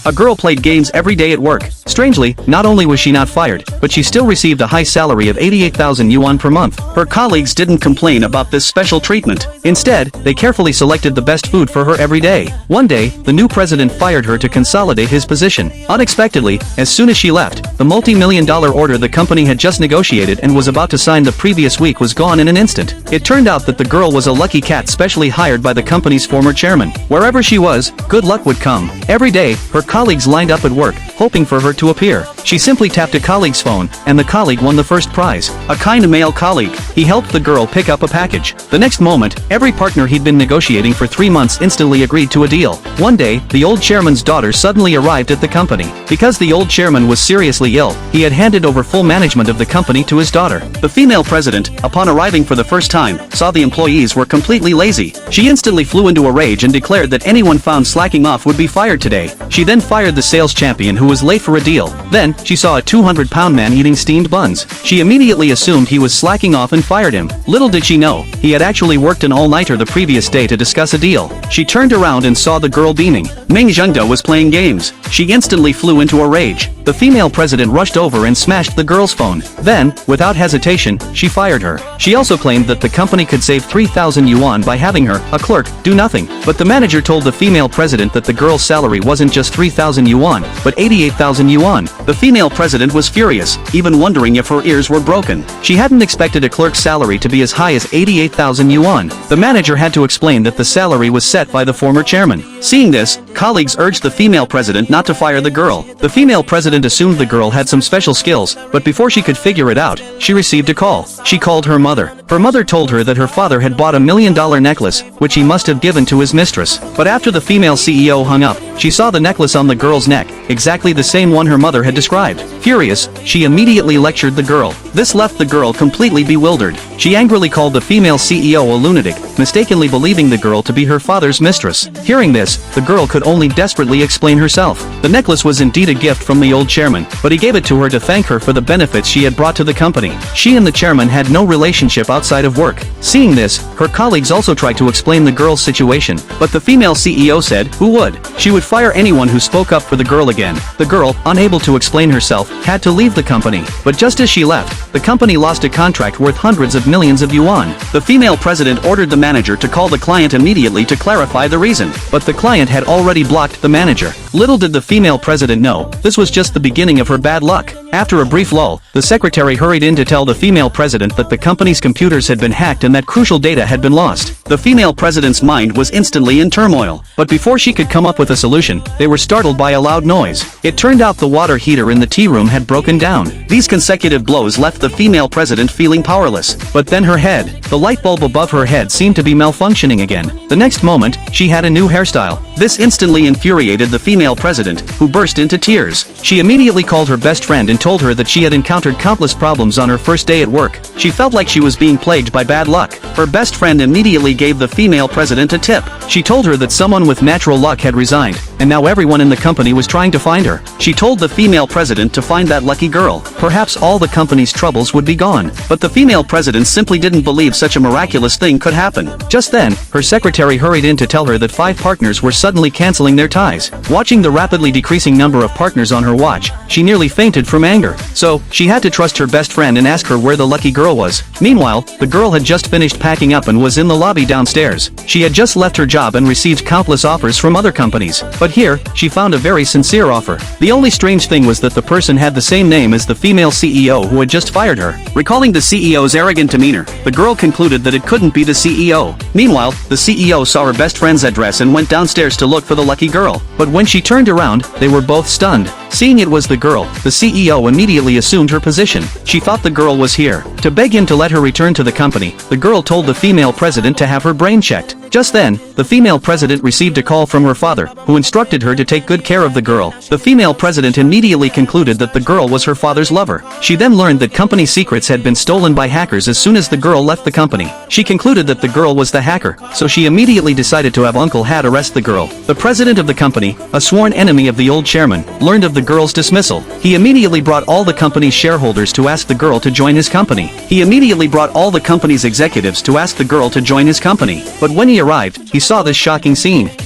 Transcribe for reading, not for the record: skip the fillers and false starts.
A girl played games every day at work. Strangely, not only was she not fired, but she still received a high salary of 88,000 yuan per month. Her colleagues didn't complain about this special treatment. Instead, they carefully selected the best food for her every day. One day, the new president fired her to consolidate his position. Unexpectedly, as soon as she left, the multi-million-dollar order the company had just negotiated and was about to sign the previous week was gone in an instant. It turned out that the girl was a lucky cat specially hired by the company's former chairman. Wherever she was, good luck would come. Every day, her colleagues lined up at work, hoping for her to appear. She simply tapped a colleague's phone, and the colleague won the first prize. A kind male colleague. He helped the girl pick up a package. The next moment, every partner he'd been negotiating for 3 months instantly agreed to a deal. One day, the old chairman's daughter suddenly arrived at the company. Because the old chairman was seriously ill, he had handed over full management of the company to his daughter. The female president, upon arriving for the first time, saw the employees were completely lazy. She instantly flew into a rage and declared that anyone found slacking off would be fired today. She then fired the sales champion who was late for a deal. Then, she saw a 200-pound man eating steamed buns. She immediately assumed he was slacking off and fired him. Little did she know, he had actually worked an all-nighter the previous day to discuss a deal. She turned around and saw the girl beaming. Ming Zhengde was playing games. She instantly flew into a rage. The female president rushed over and smashed the girl's phone. Then, without hesitation, she fired her. She also claimed that the company could save 3,000 yuan by having her, a clerk, do nothing. But the manager told the female president that the girl's salary wasn't just 3,000 yuan, but 88,000 yuan. The female president was furious, even wondering if her ears were broken. She hadn't expected a clerk's salary to be as high as 88,000 yuan. The manager had to explain that the salary was set by the former chairman. Seeing this, colleagues urged the female president not to fire the girl. The female president assumed the girl had some special skills, but before she could figure it out, she received a call. She called her mother. Her mother told her that her father had bought $1 million necklace, which he must have given to his mistress. But after the female CEO hung up, she saw the necklace on the girl's neck, exactly the same one her mother had described. Furious, she immediately lectured the girl. This left the girl completely bewildered. She angrily called the female CEO a lunatic, mistakenly believing the girl to be her father's mistress. Hearing this, the girl could only desperately explain herself. The necklace was indeed a gift from the old chairman, but he gave it to her to thank her for the benefits she had brought to the company. She and the chairman had no relationship outside of work. Seeing this, her colleagues also tried to explain the girl's situation, but the female CEO said, who would? She would fire anyone who spoke up for the girl again. The girl, unable to explain herself, had to leave the company. But just as she left, the company lost a contract worth hundreds of millions of yuan. The female president ordered the manager to call the client immediately to clarify the reason, but the client had already blocked the manager. Little did the female president know, this was just the beginning of her bad luck. After a brief lull, the secretary hurried in to tell the female president that the company's computers had been hacked and that crucial data had been lost. The female president's mind was instantly in turmoil, but before she could come up with a solution, they were startled by a loud noise. It turned out the water heater in the tea room had broken down. These consecutive blows left the female president feeling powerless. But then her head, the light bulb above her head seemed to be malfunctioning again. The next moment, she had a new hairstyle. This instantly infuriated the female president, who burst into tears. She immediately called her best friend and told her that she had encountered countless problems on her first day at work. She felt like she was being plagued by bad luck. Her best friend immediately gave the female president a tip. She told her that someone with natural luck had resigned, and now everyone in the company was trying to find her. She told the female president to find that lucky girl. Perhaps all the company's troubles would be gone. But the female president simply didn't believe such a miraculous thing could happen. Just then, her secretary hurried in to tell her that 5 partners were suddenly canceling their ties. Watching the rapidly decreasing number of partners on her watch, she nearly fainted from anger. So, she had to trust her best friend and ask her where the lucky girl was. Meanwhile, the girl had just finished packing up and was in the lobby downstairs. She had just left her job and received countless offers from other companies. But here, she found a very sincere offer. The only strange thing was that the person had the same name as the female CEO who had just fired her. Recalling the CEO's arrogant demeanor, the girl concluded that it couldn't be the CEO. Meanwhile, the CEO saw her best friend's address and went downstairs to look for the lucky girl. But when she turned around, they were both stunned. Seeing it was the girl, the CEO immediately assumed her position. She thought the girl was here. To beg him to let her return to the company, the girl told the female president to have her brain checked. Just then, the female president received a call from her father, who instructed her to take good care of the girl. The female president immediately concluded that the girl was her father's lover. She then learned that company secrets had been stolen by hackers as soon as the girl left the company. She concluded that the girl was the hacker, so she immediately decided to have Uncle Had arrest the girl. The president of the company, a sworn enemy of the old chairman, learned of the girl's dismissal. He immediately brought all the company's shareholders to ask the girl to join his company. He immediately brought all the company's executives to ask the girl to join his company. But when he arrived, he saw this shocking scene.